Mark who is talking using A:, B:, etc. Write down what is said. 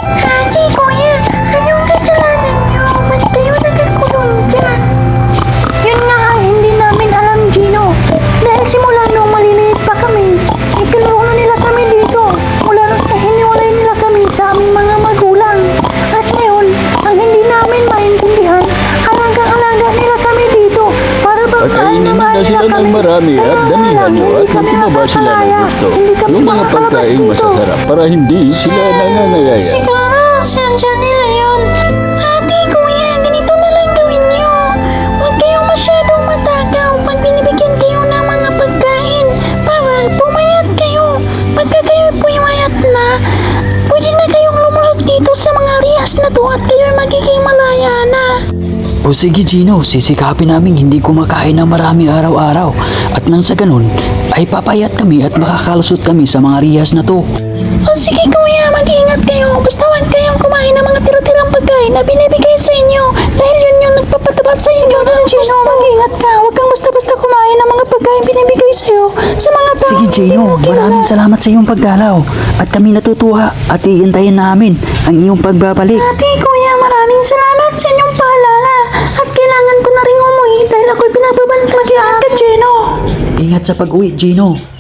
A: Ate, kuya, anong kasalanan niyo? Ba't kayo nagkakulong dyan? Yun nga ang hindi namin alam, Gino. Dahil simula nung maliliit pa kami, ikinulong na nila kami dito. Mula nung hiniwalay nila kami sa aming mga magulang. At ngayon, ang hindi namin maintindihan, alagang-alaga nila kami dito. Para bang
B: Pakainin mo na sila ng marami at damihan mo at magpinaba sila ng gusto. Yung mga pagkain masasarap para hindi sila nangangayaya.
A: Siguro, sandyan nila yun. Ate, kuya, ganito na lang gawin niyo. Huwag kayong masyadong matakaw pag binibigyan kayo ng mga pagkain para pumayat kayo. Pagka kayo pumayat na, pwede na kayong lumusot dito sa mga rihas na to at kayo magiging malaya na.
C: O sige Gino, sisikapin namin hindi kumakain ng maraming araw-araw at nang sa ganun ay papayat kami at makakalusot kami sa mga rihas na to.
A: O sige kuya, mag-iingat kayo. Basta huwag kayong kumain ng mga tira-tirang pagkain na binibigay sa inyo. Dahil yun yung nagpapatabat sa inyo. Ikaw Gino, mag-iingat ka. Huwag kang basta-basta kumain ng mga pagkain binibigay sa'yo sa mga tao.
C: Sige Gino, maraming salamat sa iyong paggalaw at kami natutuwa at iintayin namin ang iyong pagbabalik.
A: Ate, kuya, maraming salamat sa inyong paalala. At kailangan ko na rin umuwi dahil ako'y pinababantayan sa akin, Gino.
C: Ingat sa pag-uwi Gino.